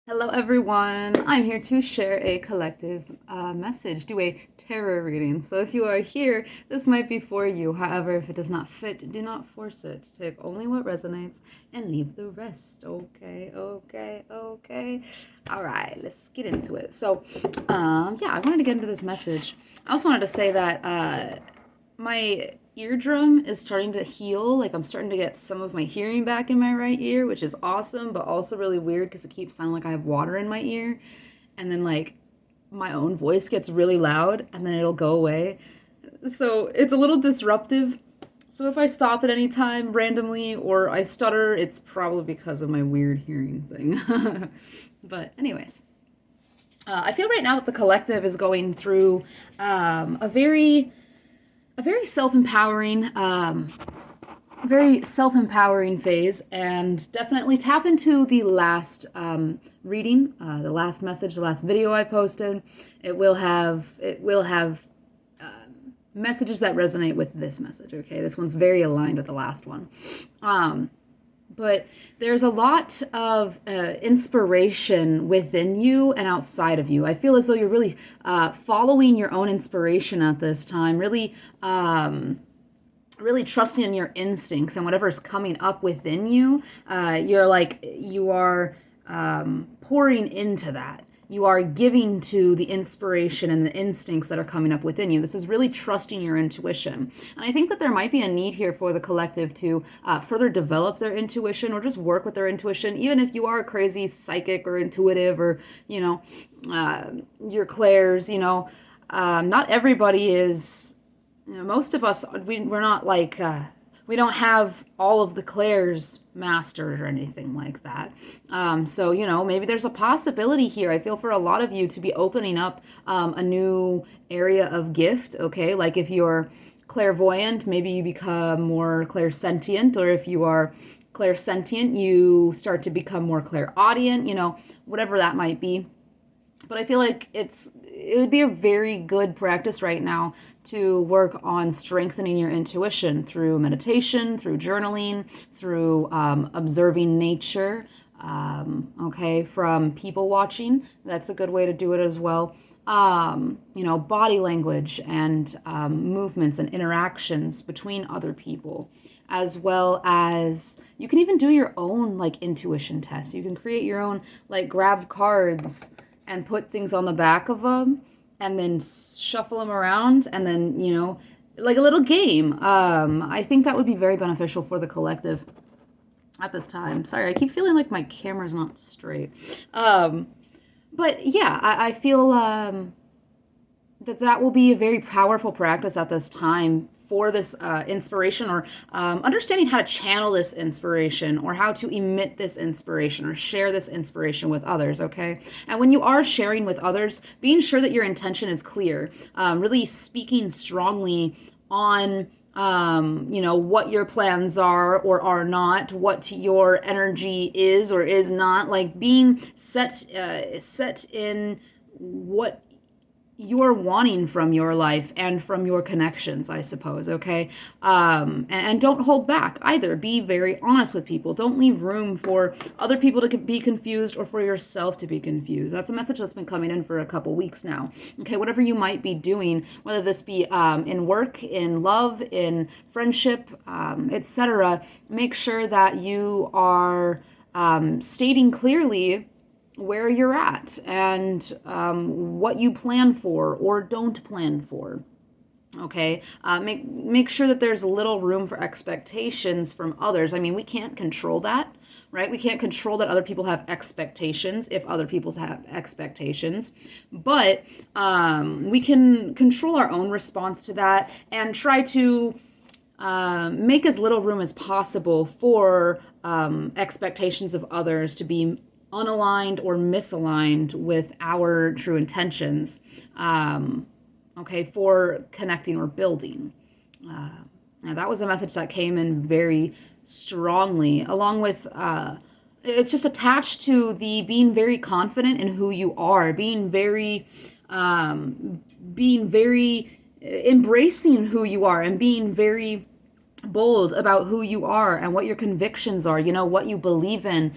Hello, everyone. I'm here to share a collective message, do a tarot reading. So, if you are here, this might be for you. However, if it does not fit, do not force it. Take only what resonates and leave the rest. Okay, okay, okay. All right, let's get into it. So, yeah, I wanted to get into this message. I also wanted to say that my eardrum is starting to heal. Like, I'm starting to get some of my hearing back in my right ear, which is awesome, but also really weird because it keeps sounding like I have water in my ear. And then, like, my own voice gets really loud and then it'll go away. So it's a little disruptive. So if I stop at any time randomly or I stutter, it's probably because of my weird hearing thing. But, anyways. I feel right now that the collective is going through a very self-empowering phase, and definitely tap into the last reading, the last message, the last video I posted. It will have messages that resonate with this message. Okay, this one's very aligned with the last one. But there's a lot of inspiration within you and outside of you. I feel as though you're really following your own inspiration at this time, really trusting in your instincts and whatever is coming up within you. You are pouring into that. You are giving to the inspiration and the instincts that are coming up within you. This is really trusting your intuition. And I think that there might be a need here for the collective to further develop their intuition or just work with their intuition, even if you are a crazy psychic or intuitive or, your clairs, not everybody is, most of us, we're not like, we don't have all of the clairs mastered or anything like that. So, maybe there's a possibility here. I feel for a lot of you to be opening up a new area of gift, okay? Like if you're clairvoyant, maybe you become more clairsentient, or if you are clairsentient, you start to become more clairaudient, whatever that might be. But I feel like it would be a very good practice right now to work on strengthening your intuition through meditation, through journaling, through observing nature, okay, from people watching. That's a good way to do it as well. Body language and movements and interactions between other people, as well as you can even do your own like intuition tests. You can create your own, like, grab cards and put things on the back of them and then shuffle them around, and then, like a little game. I think that would be very beneficial for the collective at this time. Sorry, I keep feeling like my camera's not straight. But yeah, I feel that will be a very powerful practice at this time for this inspiration, or understanding how to channel this inspiration, or how to emit this inspiration, or share this inspiration with others, okay? And when you are sharing with others, being sure that your intention is clear, really speaking strongly on what your plans are or are not, what your energy is or is not, like being set in what you're wanting from your life and from your connections, I suppose, okay? And don't hold back either. Be very honest with people. Don't leave room for other people to be confused or for yourself to be confused. That's a message that's been coming in for a couple weeks now. Okay, whatever you might be doing, whether this be in work, in love, in friendship, etc., make sure that you are stating clearly where you're at and what you plan for or don't plan for. Okay, make sure that there's little room for expectations from others. I mean, we can't control that, right? We can't control that other people have expectations if other people have expectations, but we can control our own response to that and try to make as little room as possible for expectations of others to be unaligned or misaligned with our true intentions, okay, for connecting or building. Now that was a message that came in very strongly, along with, it's just attached to the being very confident in who you are, being very embracing who you are, and being very bold about who you are and what your convictions are, what you believe in,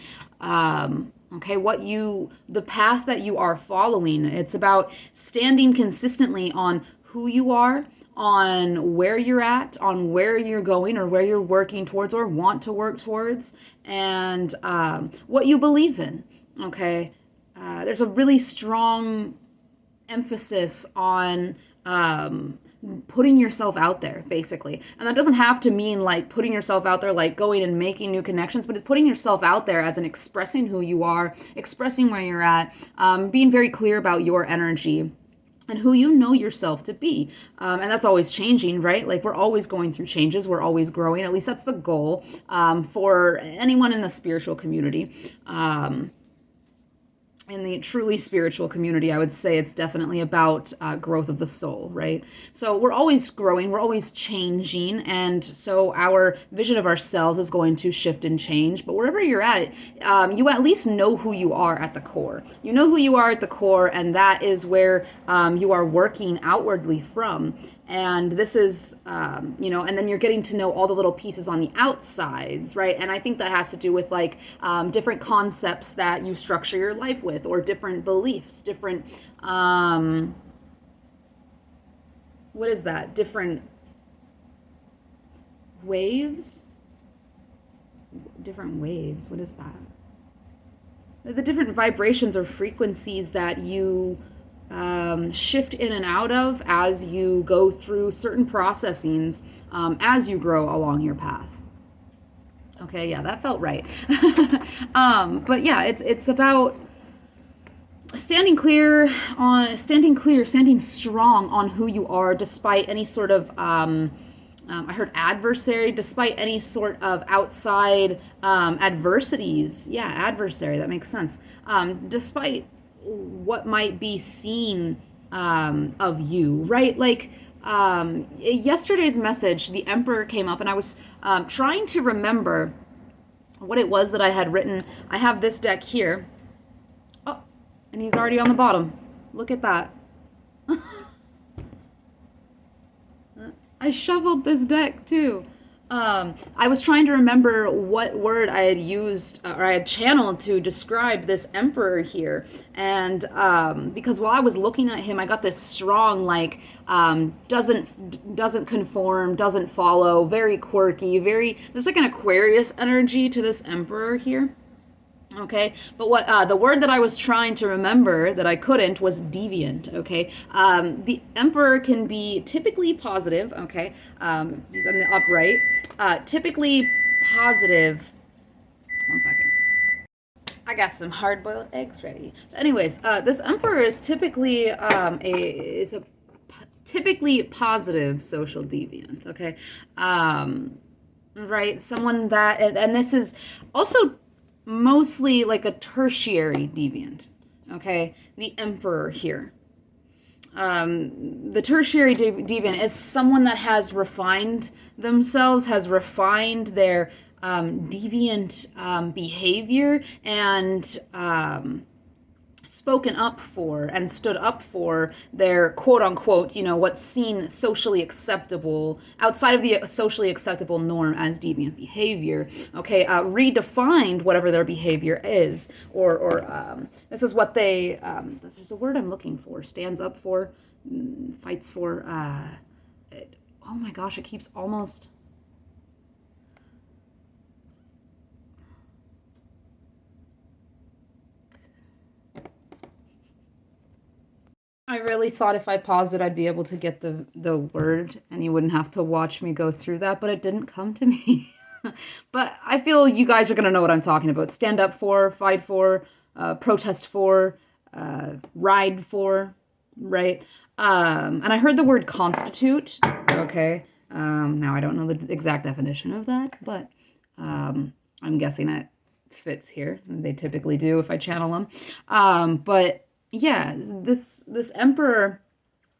Okay, the path that you are following. It's about standing consistently on who you are, on where you're at, on where you're going, or where you're working towards or want to work towards, and what you believe in. Okay, there's a really strong emphasis on putting yourself out there, basically. And that doesn't have to mean like putting yourself out there, like going and making new connections, but it's putting yourself out there as in expressing who you are, expressing where you're at, being very clear about your energy and who you know yourself to be. And that's always changing, right? Like we're always going through changes, we're always growing. At least that's the goal for anyone in the spiritual community. In the truly spiritual community, I would say it's definitely about growth of the soul, right? So we're always growing, we're always changing, and so our vision of ourselves is going to shift and change. But wherever you're at, you at least know who you are at the core. You know who you are at the core, and that is where you are working outwardly from. And this is, and then you're getting to know all the little pieces on the outsides, right? And I think that has to do with like different concepts that you structure your life with, or different beliefs, different, what is that? Different waves? Different waves, what is that? The different vibrations or frequencies that you shift in and out of as you go through certain processings as you grow along your path. Okay, yeah, that felt right. But yeah, it's about standing strong on who you are, despite any sort of I heard adversary, despite any sort of outside adversities. Yeah, adversary, that makes sense. Despite what might be seen of you, right? Like yesterday's message, the Emperor came up, and I was trying to remember what it was that I had written. I have this deck here. Oh, and he's already on the bottom. Look at that. I shuffled this deck too. I was trying to remember what word I had used or I had channeled to describe this emperor here, and because while I was looking at him, I got this strong like doesn't conform, doesn't follow, very quirky, very there's like an Aquarius energy to this emperor here. Okay, but what the word that I was trying to remember that I couldn't was deviant. Okay, the emperor can be typically positive. Okay, he's in the upright. Typically positive. One second. I got some hard-boiled eggs ready. But anyways, this emperor is typically a typically positive social deviant. Okay, right? Someone that and this is also mostly like a tertiary deviant. Okay, the emperor here. The tertiary deviant is someone that has refined themselves, has refined their deviant behavior, and spoken up for and stood up for their quote unquote, what's seen socially acceptable outside of the socially acceptable norm as deviant behavior. Okay, redefined whatever their behavior is, or this is what they, there's a word I'm looking for, stands up for, fights for, oh my gosh, it keeps almost. I really thought if I paused it, I'd be able to get the word and you wouldn't have to watch me go through that, but it didn't come to me. But I feel you guys are going to know what I'm talking about. Stand up for, fight for, protest for, ride for, right? And I heard the word constitute. Okay. Now I don't know the exact definition of that, but I'm guessing it fits here. They typically do if I channel them. But yeah, this emperor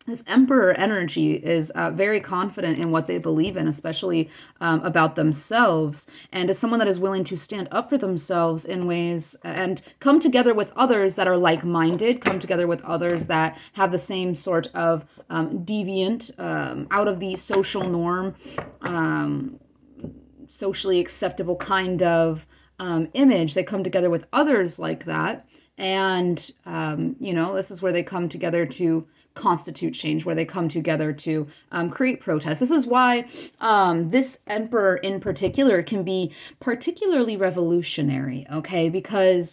energy is very confident in what they believe in, especially about themselves, and is someone that is willing to stand up for themselves in ways and come together with others that are like-minded, come together with others that have the same sort of deviant, out of the social norm, socially acceptable kind of image, they come together with others like that. And, this is where they come together to constitute change, where they come together to create protest. This is why this emperor in particular can be particularly revolutionary, okay?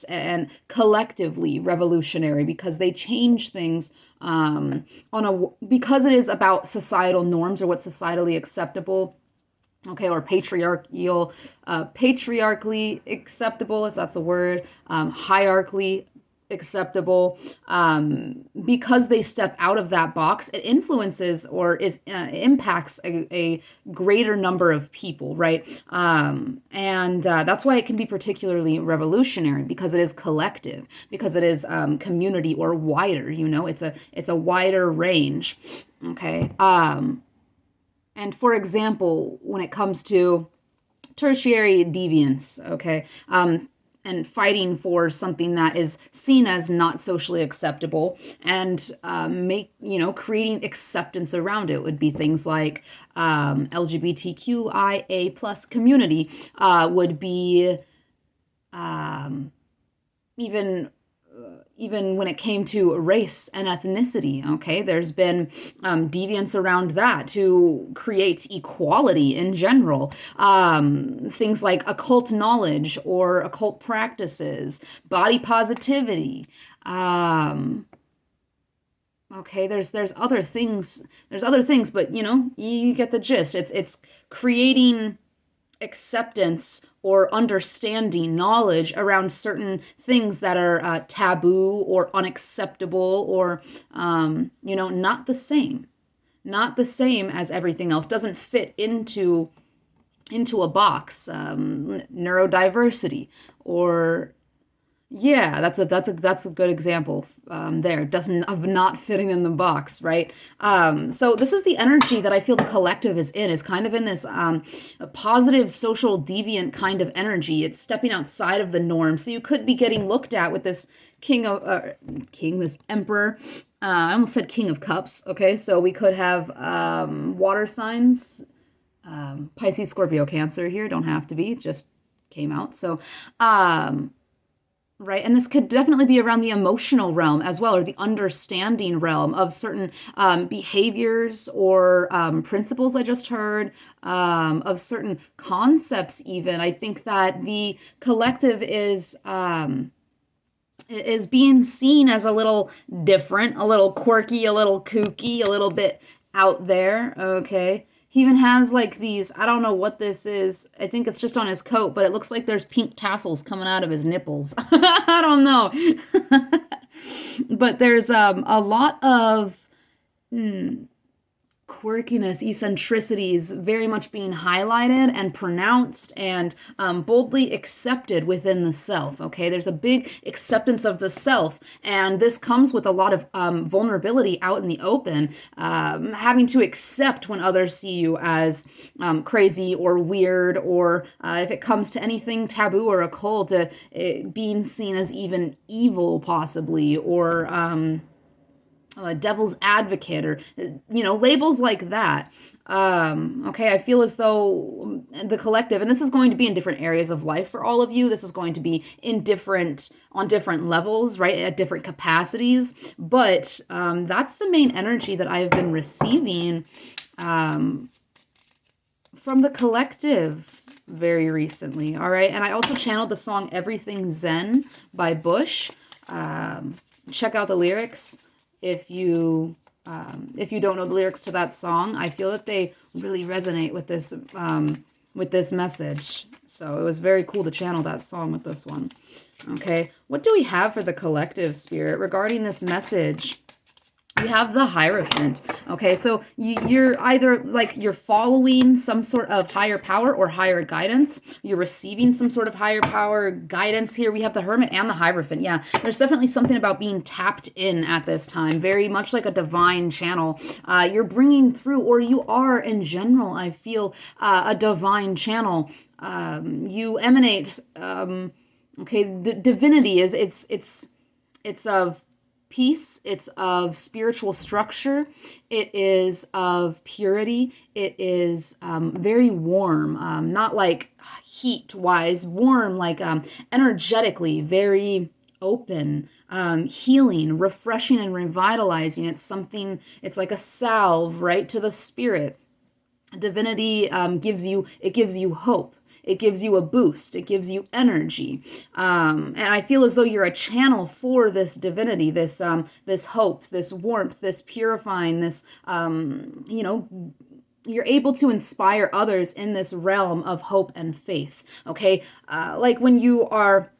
And collectively revolutionary, because they change things because it is about societal norms or what's societally acceptable, okay, or patriarchally acceptable, if that's a word, hierarchically acceptable, because they step out of that box. It influences or impacts a greater number of people, right? And that's why it can be particularly revolutionary, because it is collective, because it is community or wider. It's a wider range, okay. And for example, when it comes to tertiary deviance, okay, and fighting for something that is seen as not socially acceptable, and creating acceptance around it would be things like LGBTQIA plus community, would be even when it came to race and ethnicity, okay, there's been deviance around that to create equality in general. Things like occult knowledge or occult practices, body positivity. Okay, there's other things. But you get the gist. It's creating acceptance or understanding, knowledge around certain things that are taboo or unacceptable, or not the same as everything else, doesn't fit into a box. Neurodiversity, or yeah, that's a good example there. Doesn't of not fitting in the box, right? So this is the energy that I feel the collective is kind of in this positive social deviant kind of energy. It's stepping outside of the norm. So you could be getting looked at with this this emperor. I almost said King of Cups. Okay, so we could have water signs, Pisces, Scorpio, Cancer here. Don't have to be, just came out. So right, and this could definitely be around the emotional realm as well, or the understanding realm of certain behaviors or principles I just heard, of certain concepts even. I think that the collective is being seen as a little different, a little quirky, a little kooky, a little bit out there, okay? He even has like these, I don't know what this is. I think it's just on his coat, but it looks like there's pink tassels coming out of his nipples. I don't know. But there's a lot of quirkiness, eccentricities very much being highlighted and pronounced and boldly accepted within the self. Okay, there's a big acceptance of the self, and this comes with a lot of vulnerability out in the open, having to accept when others see you as crazy or weird, or if it comes to anything taboo or occult, being seen as even evil, possibly, or devil's advocate, or labels like that. Okay, I feel as though the collective, and this is going to be in different areas of life for all of you. This is going to be on different levels, right, at different capacities. But that's the main energy that I've been receiving from the collective very recently. All right, and I also channeled the song "Everything Zen" by Bush. Check out the lyrics. If you don't know the lyrics to that song, I feel that they really resonate with this message. So it was very cool to channel that song with this one. Okay, what do we have for the collective spirit regarding this message? You have the Hierophant. Okay, so you're either you're following some sort of higher power or higher guidance. You're receiving some sort of higher power guidance here. We have the Hermit and the Hierophant. Yeah, there's definitely something about being tapped in at this time, very much like a divine channel. You're bringing through, or you are in general, I feel, a divine channel. You emanate. Divinity is it's of peace, it's of spiritual structure, it is of purity, it is very warm, not like heat wise, warm, like energetically, very open, healing, refreshing, and revitalizing. It's something, it's like a salve right to the spirit. Divinity gives you hope. It gives you a boost. It gives you energy, and I feel as though you're a channel for this divinity, this hope, this warmth, this purifying, this you're able to inspire others in this realm of hope and faith. Okay, like when you are,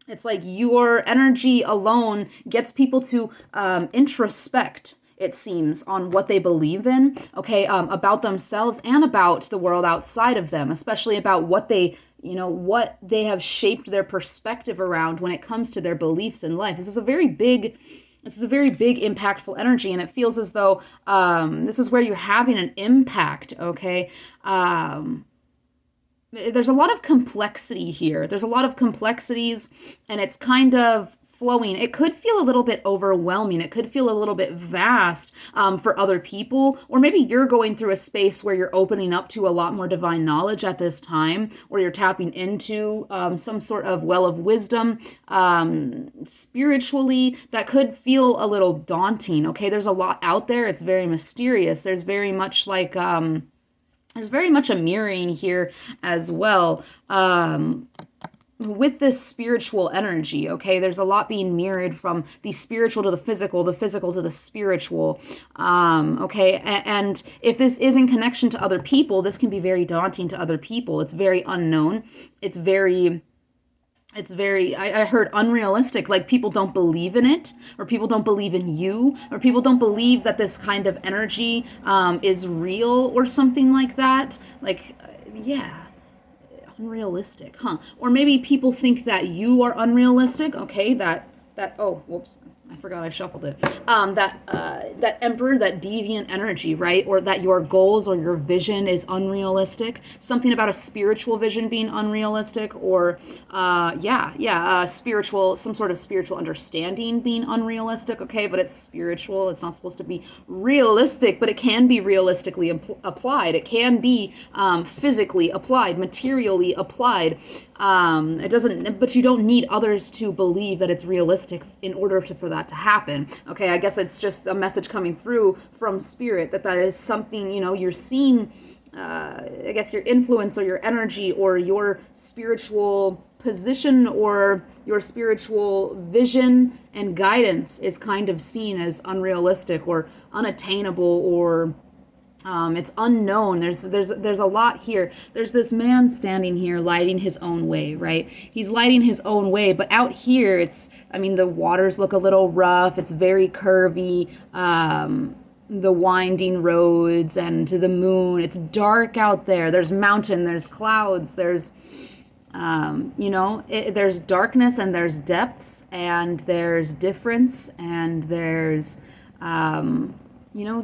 it's like your energy alone gets people to introspect, it seems, on what they believe in, okay, about themselves and about the world outside of them, especially about what they, what they have shaped their perspective around when it comes to their beliefs in life. This is a very big, impactful energy, and it feels as though this is where you're having an impact, okay? There's a lot of complexity here. There's a lot of complexities, and it's kind of flowing. It could feel a little bit overwhelming. It could feel a little bit vast for other people, or maybe you're going through a space where you're opening up to a lot more divine knowledge at this time, or you're tapping into some sort of well of wisdom spiritually that could feel a little daunting. Okay, there's a lot out there. It's very mysterious. There's very much a mirroring here as well. With this spiritual energy, okay, there's a lot being mirrored from the spiritual to the physical to the spiritual, okay, and if this is in connection to other people, this can be very daunting to other people. It's very unknown. It's very, I heard unrealistic, like people don't believe in it, or people don't believe in you, or people don't believe that this kind of energy is real or something like that. Like, yeah, unrealistic, huh? Or maybe people think that you are unrealistic, okay, oh, whoops, I forgot I shuffled it. That emperor, that deviant energy, right? Or that your goals or your vision is unrealistic. Something about a spiritual vision being unrealistic, or spiritual, some sort of spiritual understanding being unrealistic. Okay, but it's spiritual. It's not supposed to be realistic, but it can be realistically applied. It can be physically applied, materially applied. It doesn't, but you don't need others to believe that it's realistic in order for that to happen. Okay, I guess it's just a message coming through from spirit that is something, you're seeing, I guess your influence or your energy or your spiritual position or your spiritual vision and guidance is kind of seen as unrealistic or unattainable, or it's unknown. There's a lot here. There's this man standing here lighting his own way, right? He's lighting his own way, but out here the waters look a little rough. It's very curvy. The winding roads and to the moon. It's dark out there. There's mountain, there's clouds, there's there's darkness and there's depths and there's difference and there's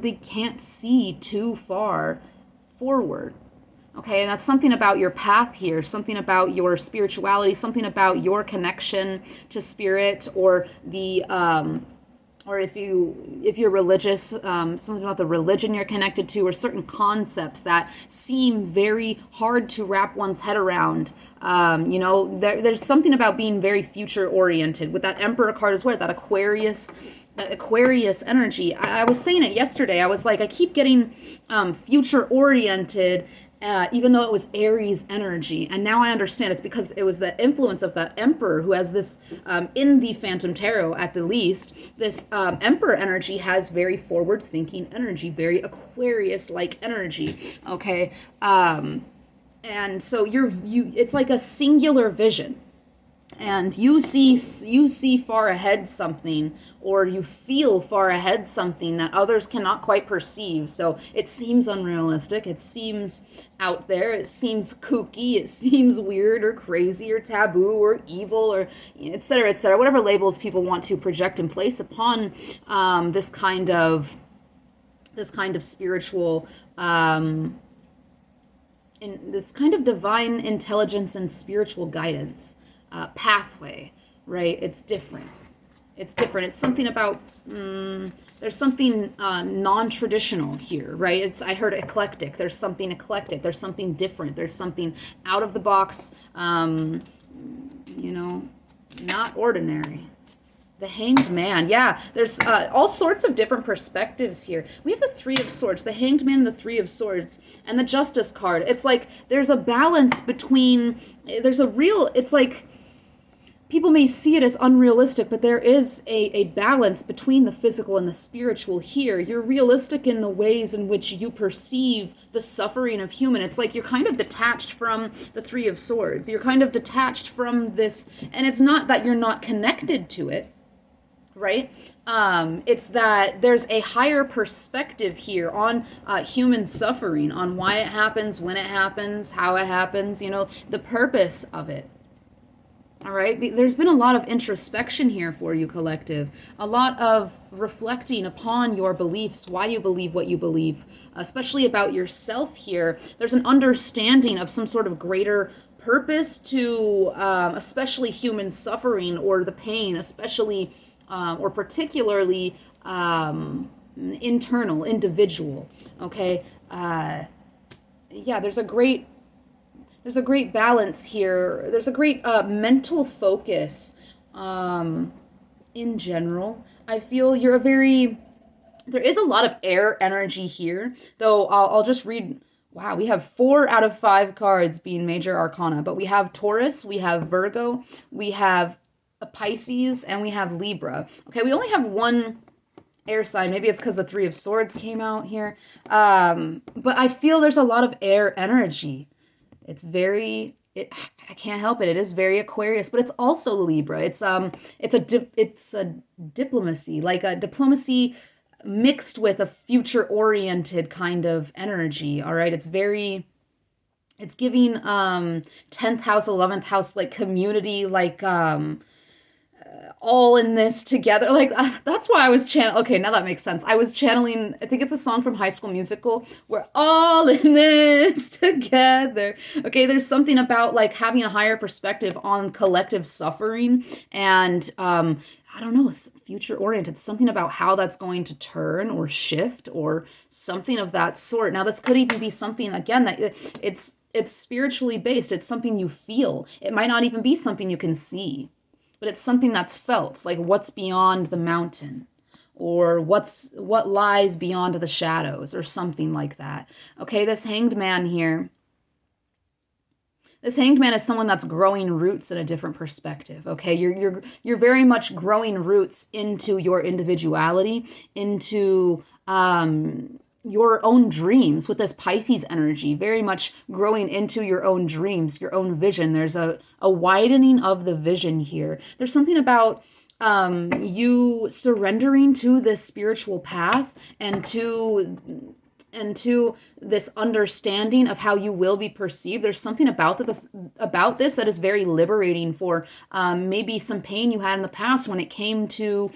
they can't see too far forward. Okay, and that's something about your path here, something about your spirituality, something about your connection to spirit, or the or if you're religious, something about the religion you're connected to, or certain concepts that seem very hard to wrap one's head around. There's something about being very future oriented with that Emperor card as well, that Aquarius energy. I was saying it yesterday. I was like, I keep getting future oriented, even though it was Aries energy. And now I understand it's because it was the influence of that Emperor who has this, in the Phantom Tarot at the least, this Emperor energy has very forward-thinking energy, very Aquarius-like energy, okay? And so it's like a singular vision. And you see far ahead something, or you feel far ahead something that others cannot quite perceive. So it seems unrealistic. It seems out there. It seems kooky. It seems weird or crazy or taboo or evil, or et cetera, whatever labels people want to project and place upon this kind of spiritual, in this kind of divine intelligence and spiritual guidance pathway, right? It's different. It's different. It's something about, there's something non-traditional here, right? I heard eclectic. There's something eclectic. There's something different. There's something out of the box, you know, not ordinary. The Hanged Man. Yeah, there's all sorts of different perspectives here. We have the Three of Swords, the Hanged Man, and the Three of Swords, and the Justice card. It's like there's a balance between, it's like people may see it as unrealistic, but there is a balance between the physical and the spiritual here. You're realistic in the ways in which you perceive the suffering of human. It's like you're kind of detached from the Three of Swords. You're kind of detached from this, and it's not that you're not connected to it, right? It's that there's a higher perspective here on human suffering, on why it happens, when it happens, how it happens, the purpose of it. All right, there's been a lot of introspection here for you, collective. A lot of reflecting upon your beliefs, why you believe what you believe, especially about yourself here. There's an understanding of some sort of greater purpose to especially human suffering or the pain, especially or particularly internal, individual. Okay? Yeah, there's a great balance here. There's a great mental focus in general. I feel there is a lot of air energy here, though I'll just read. Wow, we have 4 out of 5 cards being major arcana, but we have Taurus, we have Virgo, we have a Pisces, and we have Libra. Okay, we only have one air sign. Maybe it's because the Three of Swords came out here. But I feel there's a lot of air energy. I can't help it. It is very Aquarius, but it's also Libra. It's a diplomacy, like a diplomacy mixed with a future-oriented kind of energy. All right, it's giving 10th house, 11th house, like community, like all in this together. Like, that's why I was okay, now that makes sense. I was channeling, I think it's a song from High School Musical, we're all in this together. Okay, there's something about like having a higher perspective on collective suffering and I don't know, future oriented, something about how that's going to turn or shift or something of that sort. Now, this could even be something, again, that it's spiritually based. It's something you feel. It might not even be something you can see, but it's something that's felt, like what's beyond the mountain, or what lies beyond the shadows, or something like that. Okay, this Hanged Man here. This Hanged Man is someone that's growing roots in a different perspective. Okay, you're very much growing roots into your individuality, into your own dreams with this Pisces energy, very much growing into your own dreams, your own vision. There's a widening of the vision here. There's something about you surrendering to this spiritual path and to this understanding of how you will be perceived. There's something about this that is very liberating for maybe some pain you had in the past when it came to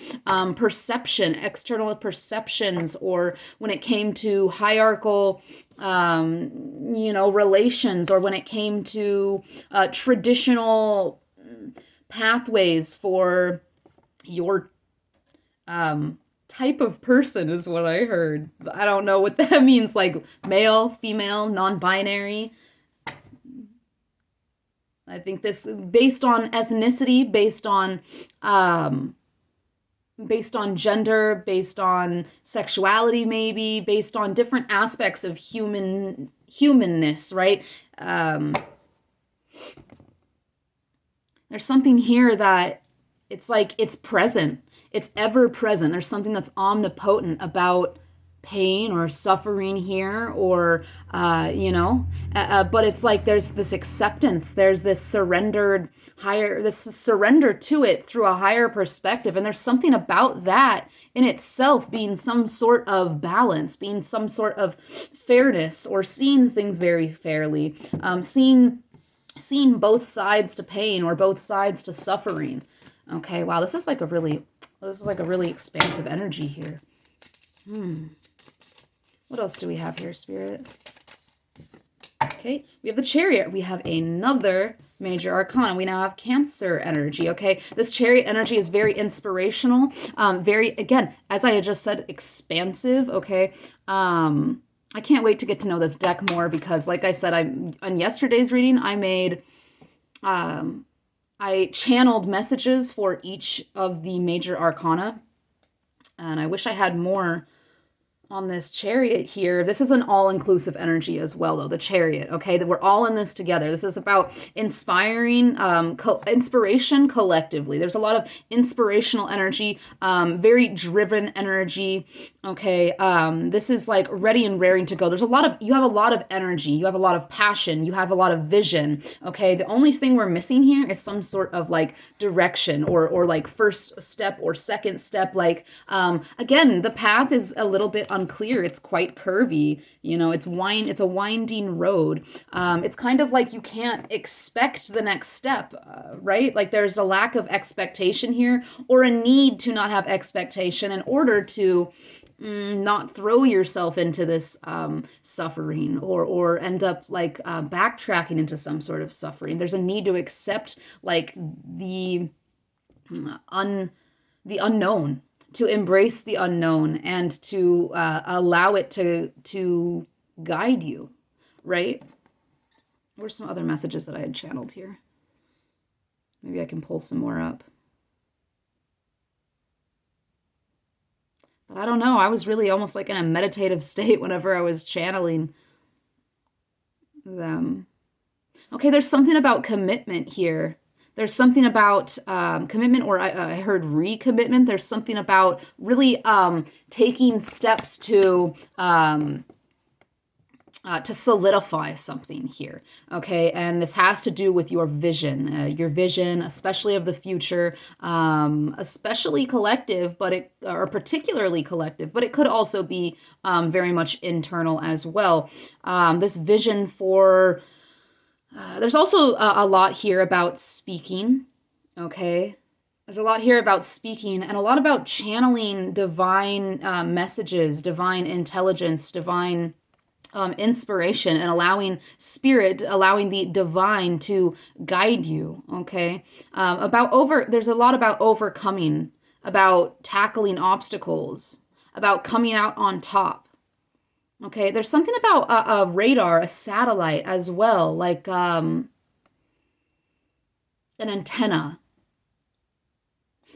perception, external perceptions, or when it came to hierarchical relations, or when it came to traditional pathways for your type of person is what I heard. I don't know what that means, like male, female, non-binary. I think this based on ethnicity, based on gender, based on sexuality, maybe based on different aspects of humanness, right? There's something here that it's like it's present. It's ever present. There's something that's omnipotent about pain or suffering here, or, but it's like there's this acceptance. There's this surrender to it through a higher perspective. And there's something about that in itself being some sort of balance, being some sort of fairness, or seeing things very fairly, seeing both sides to pain or both sides to suffering. Okay, wow, this is like a really expansive energy here. What else do we have here, Spirit? Okay, we have the Chariot. We have another Major Arcana. We now have Cancer energy. Okay, this Chariot energy is very inspirational. Very, again, as I had just said, expansive. Okay. I can't wait to get to know this deck more because, like I said, on yesterday's reading, I channeled messages for each of the major arcana, and I wish I had more on this Chariot here. This is an all-inclusive energy as well, though, the Chariot, okay? That we're all in this together. This is about inspiring, inspiration collectively. There's a lot of inspirational energy, very driven energy, okay? This is like ready and raring to go. You have a lot of energy. You have a lot of passion. You have a lot of vision, okay? The only thing we're missing here is some sort of like direction or like first step or second step. Like, again, the path is a little bit unclear. It's quite curvy. It's a winding road. It's kind of like you can't expect the next step, right? Like there's a lack of expectation here, or a need to not have expectation in order to not throw yourself into this suffering or end up like backtracking into some sort of suffering. There's a need to accept like the unknown, to embrace the unknown, and to allow it to guide you, right? Where's some other messages that I had channeled here? Maybe I can pull some more up. But I don't know. I was really almost like in a meditative state whenever I was channeling them. Okay, there's something about commitment here. There's something about commitment, or I heard recommitment. There's something about really taking steps to solidify something here, okay? And this has to do with your vision, especially of the future, especially collective, or particularly collective, but it could also be very much internal as well. This vision for... there's also a lot here about speaking, okay? There's a lot here about speaking and a lot about channeling divine messages, divine intelligence, divine inspiration, and allowing the divine to guide you, okay? There's a lot about overcoming, about tackling obstacles, about coming out on top. Okay, there's something about a radar, a satellite as well, like an antenna.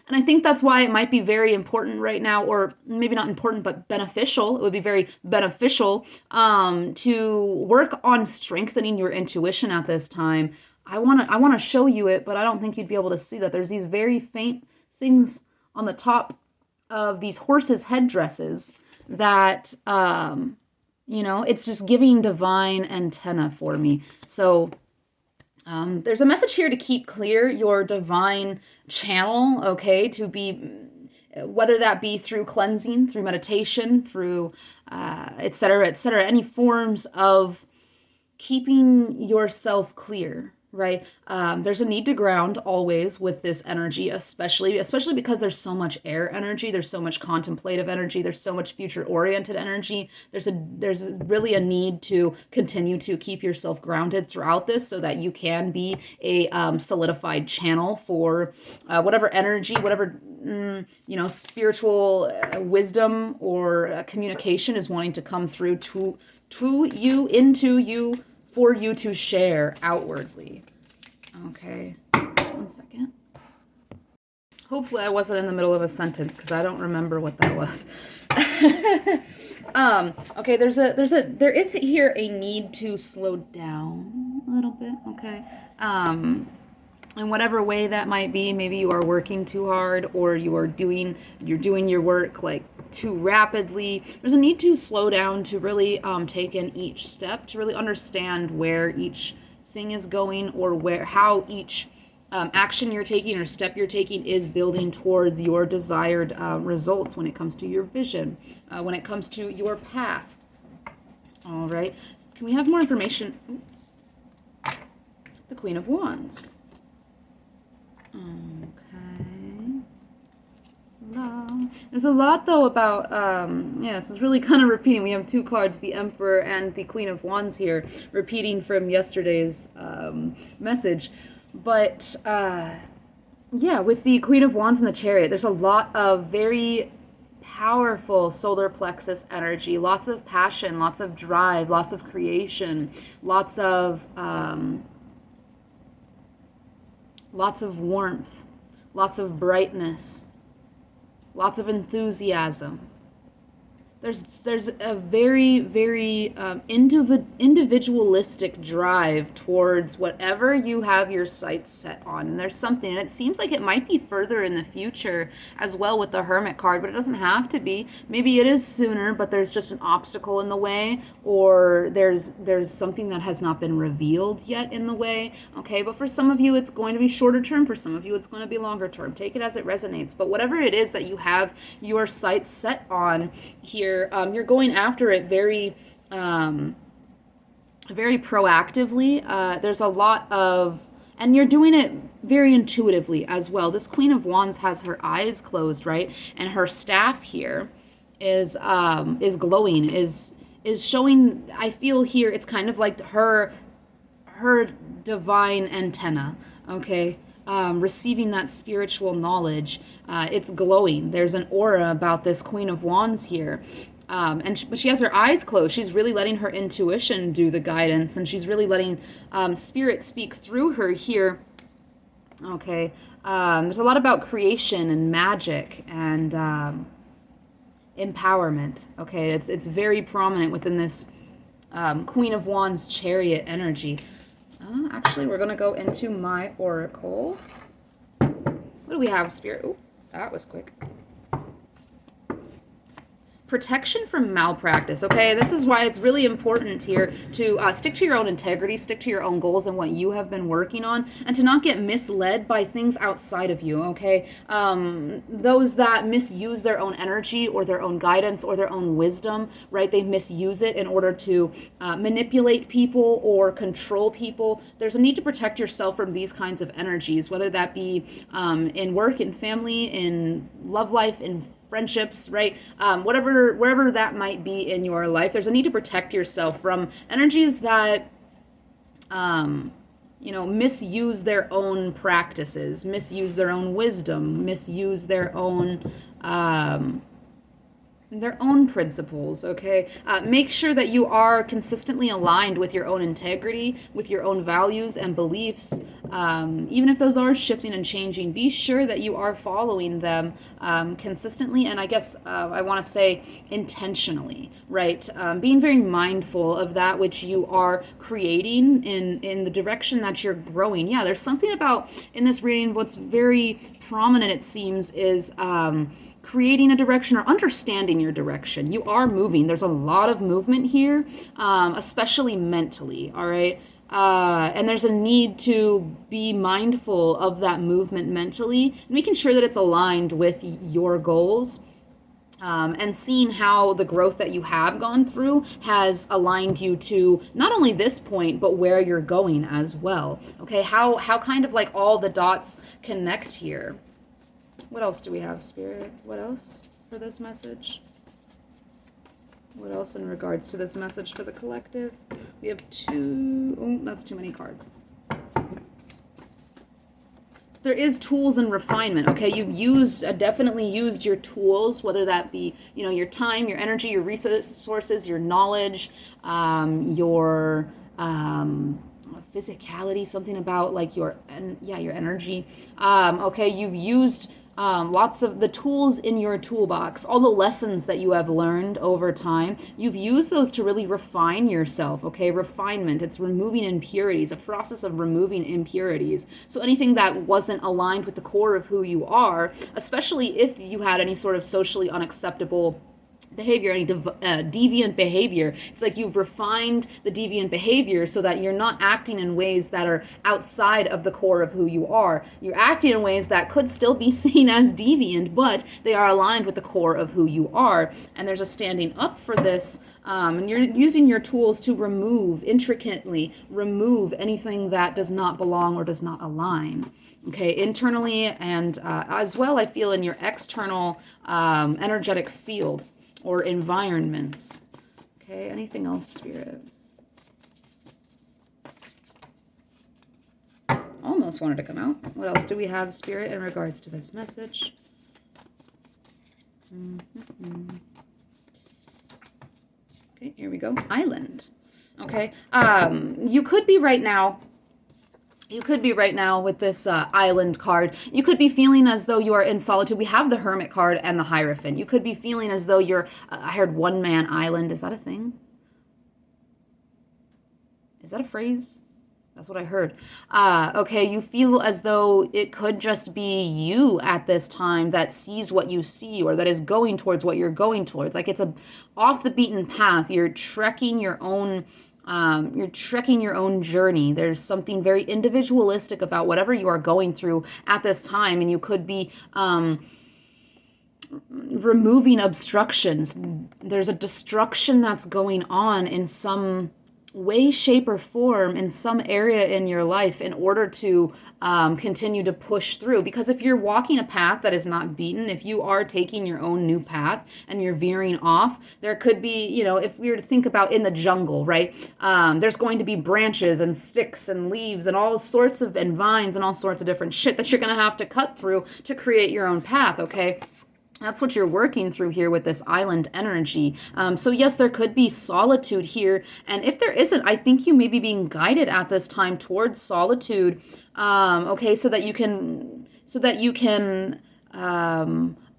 And I think that's why it might be very important right now, or maybe not important, but beneficial. It would be very beneficial to work on strengthening your intuition at this time. I want to show you it, but I don't think you'd be able to see that. There's these very faint things on the top of these horses' headdresses that... it's just giving divine antenna for me. So there's a message here to keep clear your divine channel, okay? To be, whether that be through cleansing, through meditation, through et cetera, any forms of keeping yourself clear, right? There's a need to ground always with this energy, especially because there's so much air energy, there's so much contemplative energy, there's so much future-oriented energy. There's really a need to continue to keep yourself grounded throughout this, so that you can be a solidified channel for whatever energy, whatever spiritual wisdom or communication is wanting to come through to you, into you, for you to share outwardly. Okay, 1 second. Hopefully I wasn't in the middle of a sentence, because I don't remember what that was. Okay, there is here a need to slow down a little bit, okay? In whatever way that might be. Maybe you are working too hard, or you're doing your work like too rapidly. There's a need to slow down, to really take in each step, to really understand where each thing is going, or how each action you're taking or step you're taking is building towards your desired results when it comes to your vision, when it comes to your path. All right. Can we have more information? Oops. The Queen of Wands. Okay. There's a lot, though, about, this is really kind of repeating. We have two cards, the Emperor and the Queen of Wands here, repeating from yesterday's message. But yeah, with the Queen of Wands and the Chariot, there's a lot of very powerful solar plexus energy, lots of passion, lots of drive, lots of creation, lots of warmth, lots of brightness, lots of enthusiasm. There's a very very individualistic drive towards whatever you have your sights set on, and there's something, and it seems like it might be further in the future as well with the Hermit card, but it doesn't have to be. Maybe it is sooner, but there's just an obstacle in the way, or there's something that has not been revealed yet in the way. Okay, but for some of you it's going to be shorter term, for some of you it's going to be longer term. Take it as it resonates. But whatever it is that you have your sights set on here, you're going after it very very proactively. There's a lot of, and you're doing it very intuitively as well. This Queen of Wands has her eyes closed, right? And her staff here is glowing, is showing, I feel here it's kind of like her divine antenna, okay? Receiving that spiritual knowledge. It's glowing. There's an aura about this Queen of Wands here. But she has her eyes closed. She's really letting her intuition do the guidance, and she's really letting spirit speak through her here. Okay. There's a lot about creation and magic and empowerment. Okay. It's very prominent within this Queen of Wands Chariot energy. Actually, we're going to go into my oracle. What do we have, Spirit? Oh, that was quick. Protection from malpractice. Okay, this is why it's really important here to stick to your own integrity, stick to your own goals and what you have been working on, and to not get misled by things outside of you. Okay, those that misuse their own energy or their own guidance or their own wisdom, right? They misuse it in order to manipulate people or control people. There's a need to protect yourself from these kinds of energies, whether that be in work, in family, in love life, in friendships, right? Wherever that might be in your life, there's a need to protect yourself from energies that, misuse their own practices, misuse their own wisdom, misuse their own principles. Okay, make sure that you are consistently aligned with your own integrity, with your own values and beliefs. Even if those are shifting and changing, be sure that you are following them consistently, and I guess I want to say intentionally, right? Being very mindful of that which you are creating in the direction that you're growing. Yeah, there's something about, in this reading, what's very prominent, it seems, is creating a direction or understanding your direction. You are moving. There's a lot of movement here, especially mentally, all right? And there's a need to be mindful of that movement mentally, and making sure that it's aligned with your goals, and seeing how the growth that you have gone through has aligned you to not only this point, but where you're going as well. Okay, how kind of like all the dots connect here. What else do we have, Spirit? What else for this message? What else in regards to this message for the collective? We have that's too many cards. There is tools and refinement, okay? You've definitely used your tools, whether that be, your time, your energy, your resources, your knowledge, your physicality, something about like your energy. Okay, you've used lots of the tools in your toolbox, all the lessons that you have learned over time. You've used those to really refine yourself, okay? Refinement, it's removing impurities, a process of removing impurities. So anything that wasn't aligned with the core of who you are, especially if you had any sort of socially unacceptable behavior, any deviant behavior, it's like you've refined the deviant behavior so that you're not acting in ways that are outside of the core of who you are. You're acting in ways that could still be seen as deviant, but they are aligned with the core of who you are. And there's a standing up for this, and you're using your tools to intricately remove anything that does not belong or does not align. Okay, internally and as well, I feel, in your external energetic field or environments. Okay, anything else, Spirit? Almost else wanted to come out? What else do we have, Spirit, in regards to this message? Okay, here we go. Island. Okay. You could be right now with this island card. You could be feeling as though you are in solitude. We have the Hermit card and the Hierophant. You could be feeling as though you're, I heard one-man island. Is that a thing? Is that a phrase? That's what I heard. Okay, you feel as though it could just be you at this time that sees what you see, or that is going towards what you're going towards. Like, it's a off the beaten path. You're trekking your own journey. There's something very individualistic about whatever you are going through at this time, and you could be removing obstructions. There's a destruction that's going on in some way, shape, or form in some area in your life in order to continue to push through. Because if you're walking a path that is not beaten, if you are taking your own new path and you're veering off, there could be, if we were to think about in the jungle, right? There's going to be branches and sticks and leaves and all sorts of, and vines and all sorts of different shit that you're going to have to cut through to create your own path, okay? That's what you're working through here with this island energy. So yes, there could be solitude here. And if there isn't, I think you may be being guided at this time towards solitude. Okay, so that you can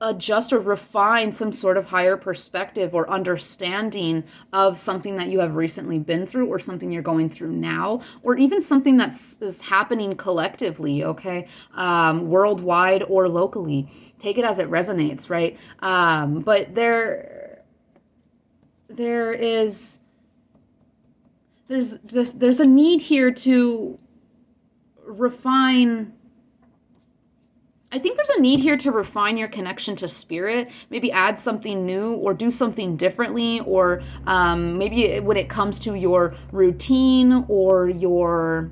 adjust or refine some sort of higher perspective or understanding of something that you have recently been through, or something you're going through now, or even something is happening collectively, okay, worldwide or locally. Take it as it resonates, right? But there's a need here to refine. I think there's a need here to refine your connection to spirit, maybe add something new or do something differently, or maybe when it comes to your routine or your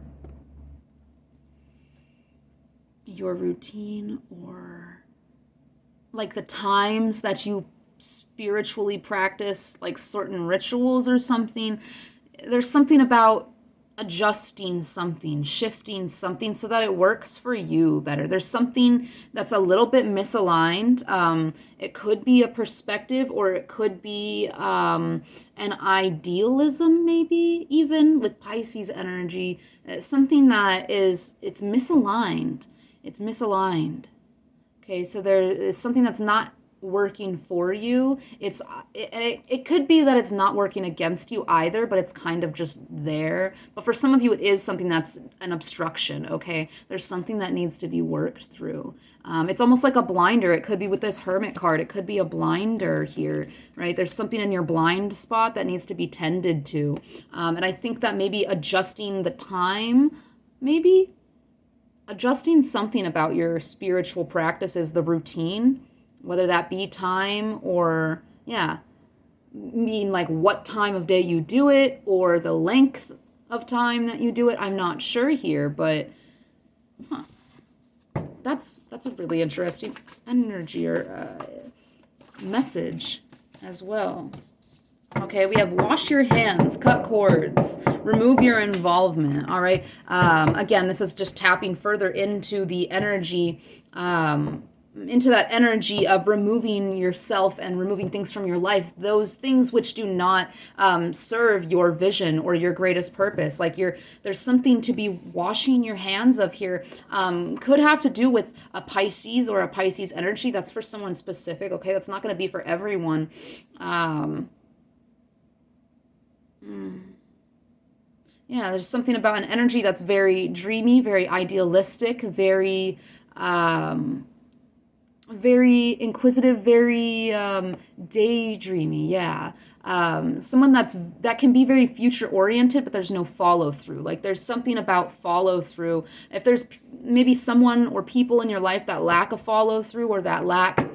routine, or like the times that you spiritually practice like certain rituals or something. There's something about adjusting something, shifting something so that it works for you better. There's something that's a little bit misaligned. It could be a perspective, or it could be an idealism, maybe even with Pisces energy. Something that it's misaligned. It's misaligned. Okay, so there is something that's not working for you. It could be that it's not working against you either, but it's kind of just there. But for some of you, it is something that's an obstruction, okay? There's something that needs to be worked through. It's almost like a blinder. It could be with this Hermit card. It could be a blinder here, right? There's something in your blind spot that needs to be tended to. And I think that maybe adjusting the time, maybe adjusting something about your spiritual practices, the routine, whether that be time or, like what time of day you do it, or the length of time that you do it. I'm not sure here, but that's a really interesting energy or message as well. Okay, we have wash your hands, cut cords, remove your involvement. All right. Again, this is just tapping further into the energy, into that energy of removing yourself and removing things from your life, those things which do not serve your vision or your greatest purpose. Like there's something to be washing your hands of here. Could have to do with a Pisces or a Pisces energy. That's for someone specific. Okay, that's not going to be for everyone. Yeah, there's something about an energy that's very dreamy, very idealistic, very very inquisitive, very daydreamy. Yeah. Someone that can be very future oriented, but there's no follow through. Like there's something about follow through. If there's maybe someone or people in your life that lack a follow through, or that lack,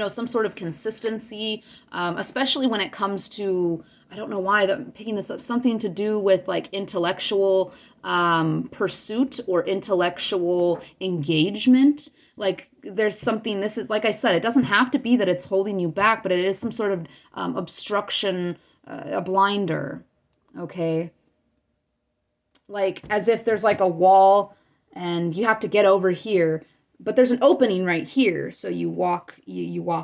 some sort of consistency, especially when it comes to, I don't know why I'm picking this up, something to do with like intellectual pursuit or intellectual engagement. Like there's something, this is, like I said, it doesn't have to be that it's holding you back, but it is some sort of obstruction, a blinder, okay? Like as if there's like a wall and you have to get over here, but there's an opening right here, so you walk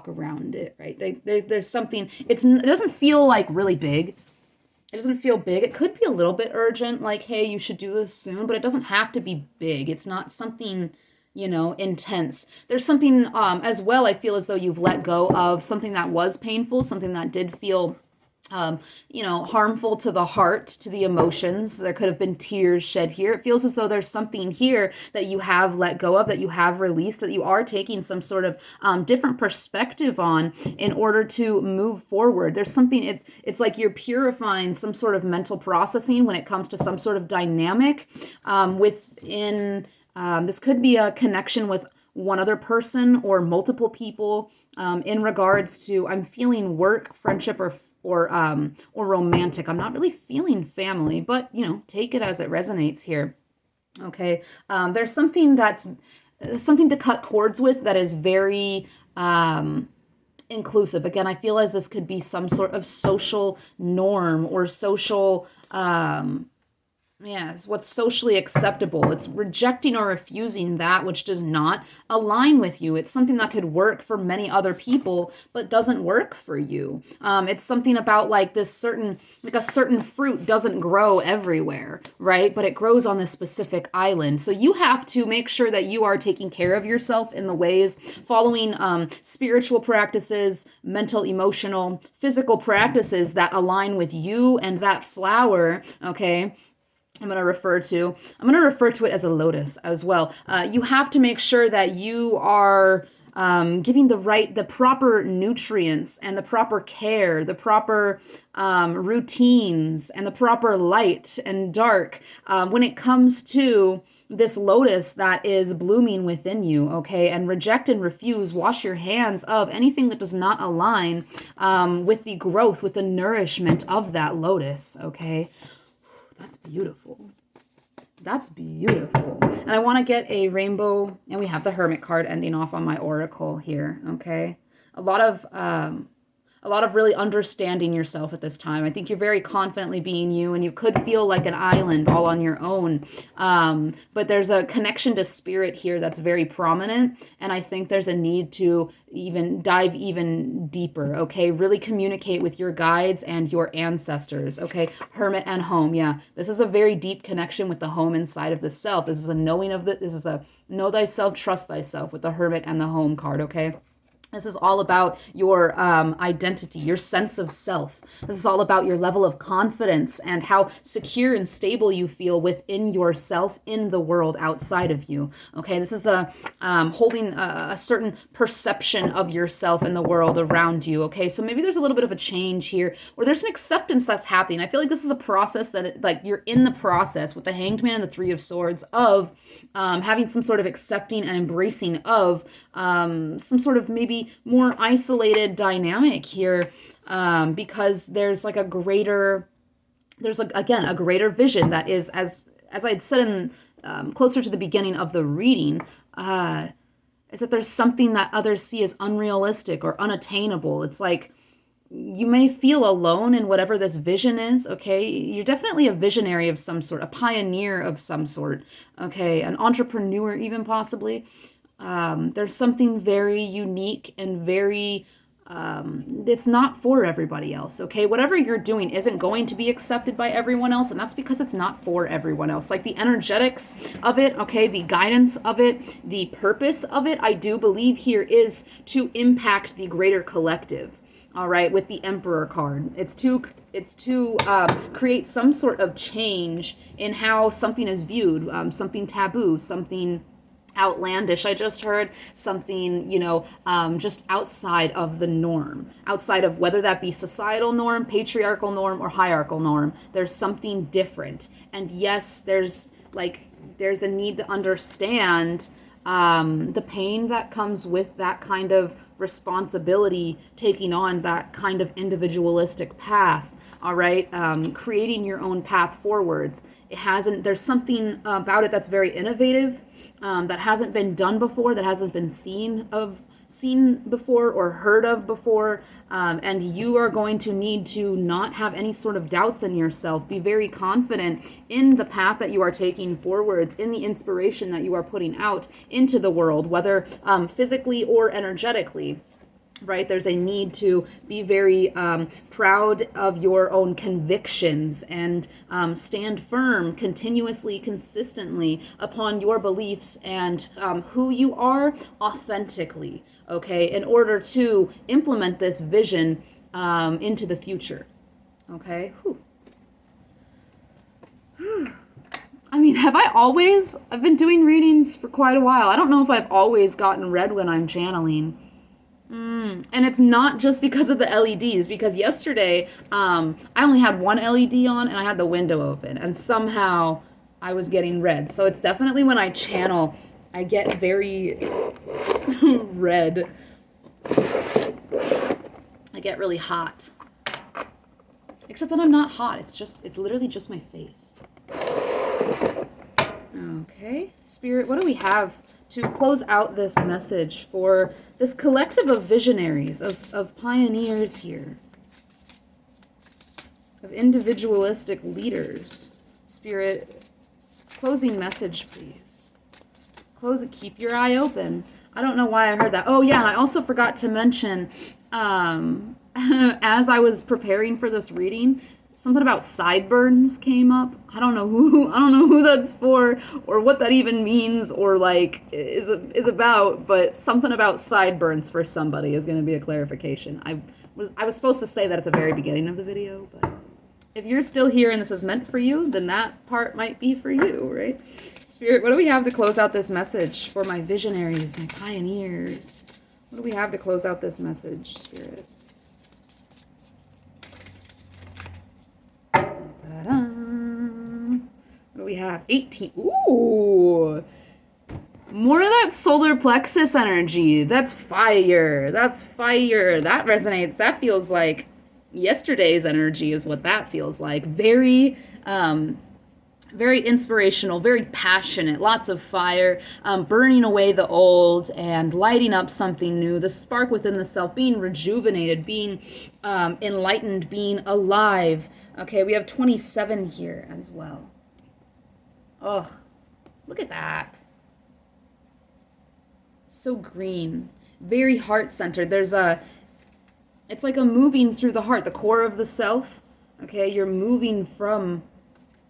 around it, right? There's something. It doesn't feel like really big. It doesn't feel big. It could be a little bit urgent, like, hey, you should do this soon, but it doesn't have to be big. It's not something, intense. There's something as well, I feel as though you've let go of something that was painful, something that did feel harmful to the heart, to the emotions. There could have been tears shed here. It feels as though there's something here that you have let go of, that you have released, that you are taking some sort of different perspective on in order to move forward. There's something, it's like you're purifying some sort of mental processing when it comes to some sort of dynamic within, this could be a connection with one other person or multiple people in regards to, I'm feeling work, friendship, or romantic. I'm not really feeling family, but take it as it resonates here. Okay, there's something to cut cords with that is very inclusive. Again, I feel as this could be some sort of social norm or social yes, what's socially acceptable. It's rejecting or refusing that which does not align with you. It's something that could work for many other people, but doesn't work for you. It's something about like a certain fruit doesn't grow everywhere, right? But it grows on this specific island. So you have to make sure that you are taking care of yourself in the ways, following spiritual practices, mental, emotional, physical practices that align with you and that flower, okay? I'm going to refer to it as a lotus as well. You have to make sure that you are giving the proper nutrients and the proper care, the proper routines and the proper light and dark when it comes to this lotus that is blooming within you, okay? And reject and refuse, wash your hands of anything that does not align with the growth, with the nourishment of that lotus, okay? That's beautiful. That's beautiful. And I want to get a rainbow, and we have the Hermit card ending off on my oracle here, okay? A lot of really understanding yourself at this time. I think you're very confidently being you, and you could feel like an island all on your own. But there's a connection to spirit here that's very prominent, and I think there's a need to dive even deeper, okay? Really communicate with your guides and your ancestors, okay? Hermit and home, yeah. This is a very deep connection with the home inside of the self. This is a knowing of this is a know thyself, trust thyself with the Hermit and the home card, okay? This is all about your identity, your sense of self. This is all about your level of confidence and how secure and stable you feel within yourself in the world outside of you. Okay, this is the holding a certain perception of yourself in the world around you. Okay, so maybe there's a little bit of a change here, or there's an acceptance that's happening. I feel like this is a process that you're in the process with the Hanged Man and the Three of Swords of having some sort of accepting and embracing of some sort of maybe more isolated dynamic here, because there's like a greater vision that is, as I had said in closer to the beginning of the reading, is that there's something that others see as unrealistic or unattainable. It's like you may feel alone in whatever this vision is, okay? You're definitely a visionary of some sort, a pioneer of some sort, okay? An entrepreneur even possibly. There's something very unique and very, it's not for everybody else, okay? Whatever you're doing isn't going to be accepted by everyone else, and that's because it's not for everyone else. Like the energetics of it, okay, the guidance of it, the purpose of it, I do believe here is to impact the greater collective. All right, with the Emperor card, it's to create some sort of change in how something is viewed, something taboo, something outlandish. I just heard something, just outside of the norm, outside of whether that be societal norm, patriarchal norm, or hierarchical norm. There's something different, and yes, there's a need to understand the pain that comes with that kind of responsibility, taking on that kind of individualistic path. All right, creating your own path forwards. There's something about it that's very innovative, that hasn't been done before, that hasn't been seen seen before or heard of before, and you are going to need to not have any sort of doubts in yourself. Be very confident in the path that you are taking forwards, in the inspiration that you are putting out into the world, whether physically or energetically. Right? There's a need to be very proud of your own convictions and stand firm continuously, consistently upon your beliefs and who you are authentically, okay, in order to implement this vision into the future, okay? Whew. I mean, I've been doing readings for quite a while. I don't know if I've always gotten read when I'm channeling. And it's not just because of the LEDs, because yesterday I only had one LED on and I had the window open, and somehow I was getting red. So it's definitely when I channel, I get very red. I get really hot. Except when I'm not hot, it's literally just my face. Okay, Spirit, what do we have to close out this message for this collective of visionaries, of pioneers here, of individualistic leaders? Spirit, closing message, please. Close it, keep your eye open. I don't know why I heard that. Oh yeah, and I also forgot to mention, as I was preparing for this reading, something about sideburns came up. I don't know who that's for or what that even means or like is about, but something about sideburns for somebody is going to be a clarification. I was supposed to say that at the very beginning of the video, but if you're still here and this is meant for you, then that part might be for you, right? Spirit, what do we have to close out this message for my visionaries, my pioneers? What do we have to close out this message, Spirit? What do we have? 18. Ooh. More of that solar plexus energy. That's fire. That's fire. That resonates. That feels like yesterday's energy is what that feels like. Very, very inspirational, very passionate, lots of fire, burning away the old and lighting up something new, the spark within the self, being rejuvenated, being enlightened, being alive. Okay, we have 27 here as well. Oh, look at that. So green, very heart-centered. It's like a moving through the heart, the core of the self. Okay, you're moving from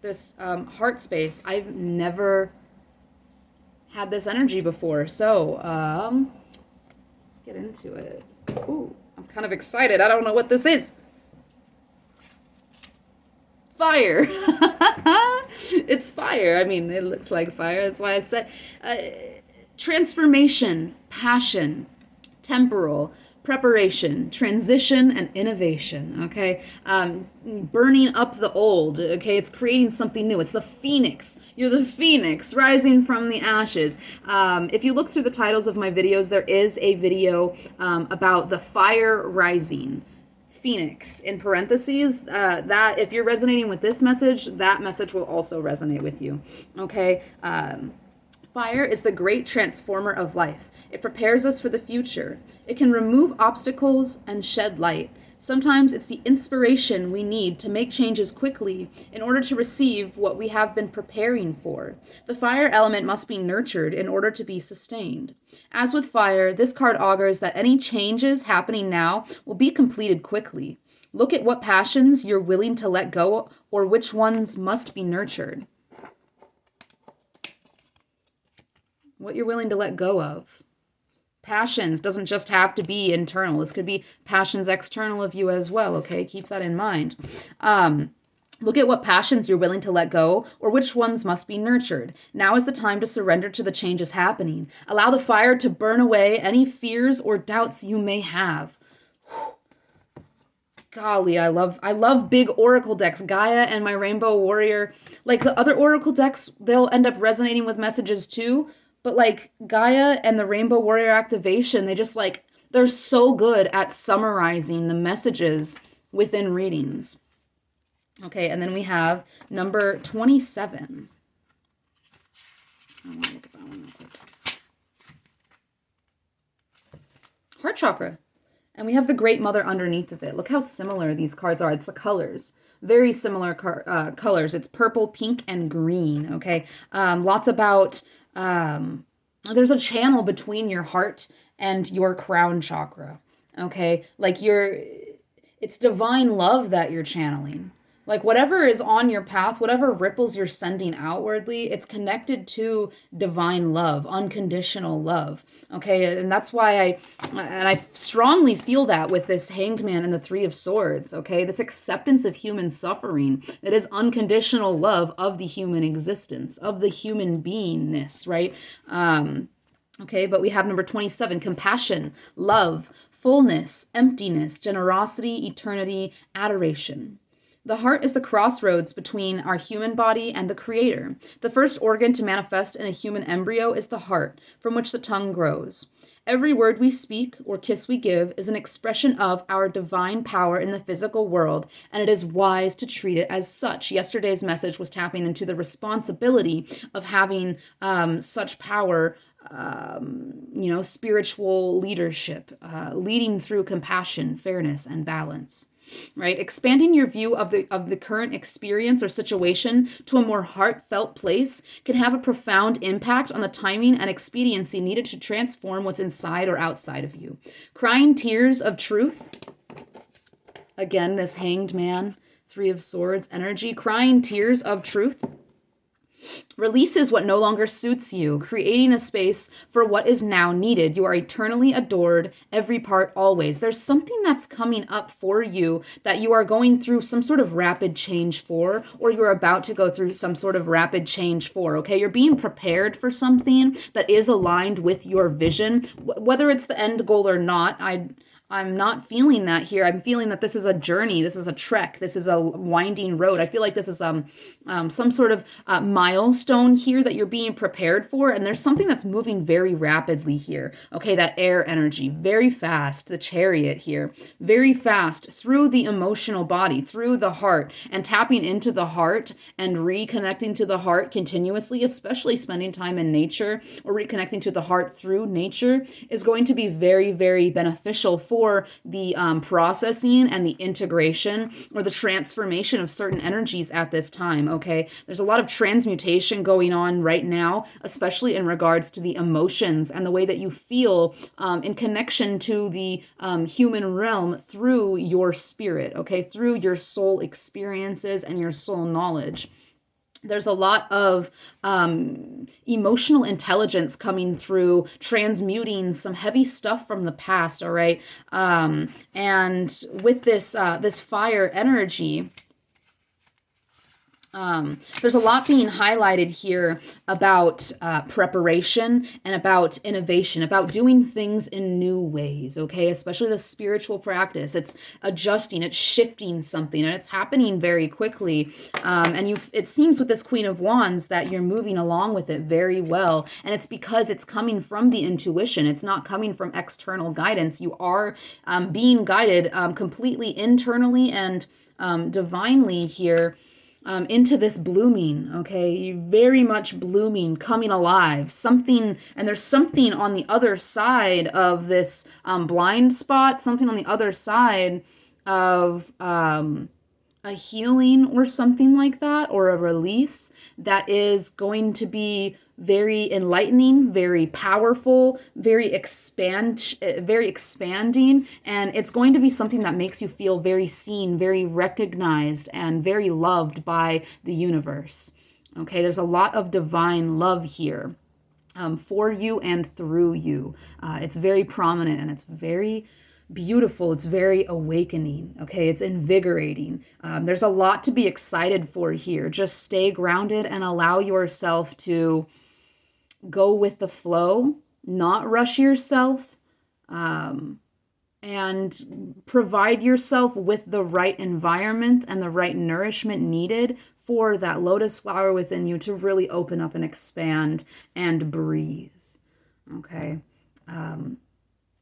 this heart space. I've never had this energy before, so let's get into it. Ooh, I'm kind of excited. I don't know what this is. Fire. It's fire. I mean, it looks like fire. That's why I said transformation, passion, temporal, preparation, transition, and innovation, okay? Burning up the old, okay? It's creating something new. It's the phoenix. You're the phoenix rising from the ashes. If you look through the titles of my videos, there is a video about the fire rising. Phoenix in parentheses, that if you're resonating with this message, that message will also resonate with you, okay? Fire is the great transformer of life. It prepares us for the future. It can remove obstacles and shed light. Sometimes it's the inspiration we need to make changes quickly in order to receive what we have been preparing for. The fire element must be nurtured in order to be sustained. As with fire, this card augurs that any changes happening now will be completed quickly. Look at what passions you're willing to let go or which ones must be nurtured. What you're willing to let go of. Passions doesn't just have to be internal. This could be passions external of you as well, okay? Keep that in mind. Look at what passions you're willing to let go or which ones must be nurtured. Now is the time to surrender to the changes happening. Allow the fire to burn away any fears or doubts you may have. Golly, I love big oracle decks. Gaia and my Rainbow Warrior. Like the other oracle decks, they'll end up resonating with messages too. But like Gaia and the Rainbow Warrior activation, they're so good at summarizing the messages within readings. Okay, and then we have number 27. I want to look at that one real quick. heart chakra. And we have the Great Mother underneath of it. Look how similar these cards are. It's the colors. Very similar colors. It's purple, pink, and green. Okay. Lots about, there's a channel between your heart and your crown chakra. Okay. Like it's divine love that you're channeling. Like whatever is on your path, whatever ripples you're sending outwardly, it's connected to divine love, unconditional love. Okay, and that's why I strongly feel that with this Hanged Man and the Three of Swords. Okay, this acceptance of human suffering, that is unconditional love of the human existence, of the human beingness, right? Okay, but we have number 27, compassion, love, fullness, emptiness, generosity, eternity, adoration. The heart is the crossroads between our human body and the Creator. The first organ to manifest in a human embryo is the heart, from which the tongue grows. Every word we speak or kiss we give is an expression of our divine power in the physical world, and it is wise to treat it as such. Yesterday's message was tapping into the responsibility of having such power, spiritual leadership, leading through compassion, fairness, and balance. Right? Expanding your view of the current experience or situation to a more heartfelt place can have a profound impact on the timing and expediency needed to transform what's inside or outside of you. Crying tears of truth. Again, this Hanged Man, Three of Swords energy. Crying tears of truth releases what no longer suits you, creating a space for what is now needed. You are eternally adored, every part, always. There's something that's coming up for you that you are going through some sort of rapid change for, or you're about to go through some sort of rapid change for, okay? You're being prepared for something that is aligned with your vision, whether it's the end goal or not. I'm not feeling that here. I'm feeling that this is a journey. This is a trek. This is a winding road. I feel like this is some sort of milestone here that you're being prepared for. And there's something that's moving very rapidly here. Okay, that air energy, very fast. The Chariot here, very fast through the emotional body, through the heart, and tapping into the heart and reconnecting to the heart continuously, especially spending time in nature or reconnecting to the heart through nature is going to be very, very beneficial for the processing and the integration or the transformation of certain energies at this time, okay? There's a lot of transmutation going on right now, especially in regards to the emotions and the way that you feel in connection to the human realm through your spirit, okay? Through your soul experiences and your soul knowledge. There's a lot of emotional intelligence coming through, transmuting some heavy stuff from the past, all right? And with this fire energy, there's a lot being highlighted here about preparation and about innovation, about doing things in new ways, okay? Especially the spiritual practice. It's adjusting, it's shifting something, and it's happening very quickly. And it seems with this Queen of Wands that you're moving along with it very well. And it's because it's coming from the intuition. It's not coming from external guidance. You are being guided completely internally and divinely here. Into this blooming, okay? Very much blooming, coming alive. Something, and there's something on the other side of this blind spot, something on the other side of a healing or something like that, or a release that is going to be very enlightening, very powerful, very expanding, and it's going to be something that makes you feel very seen, very recognized, and very loved by the universe. Okay, there's a lot of divine love here for you and through you. It's very prominent and it's very beautiful. It's very awakening. Okay, it's invigorating. There's a lot to be excited for here. Just stay grounded and allow yourself to go with the flow, not rush yourself, and provide yourself with the right environment and the right nourishment needed for that lotus flower within you to really open up and expand and breathe. Okay.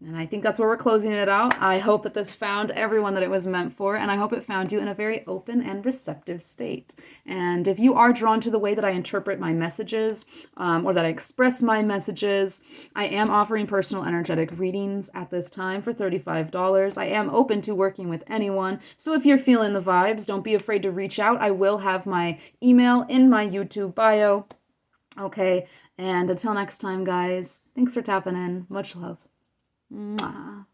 And I think that's where we're closing it out. I hope that this found everyone that it was meant for, and I hope it found you in a very open and receptive state. And if you are drawn to the way that I interpret my messages, or that I express my messages, I am offering personal energetic readings at this time for $35. I am open to working with anyone. So if you're feeling the vibes, don't be afraid to reach out. I will have my email in my YouTube bio. Okay. And until next time, guys, thanks for tapping in. Much love. Mwah.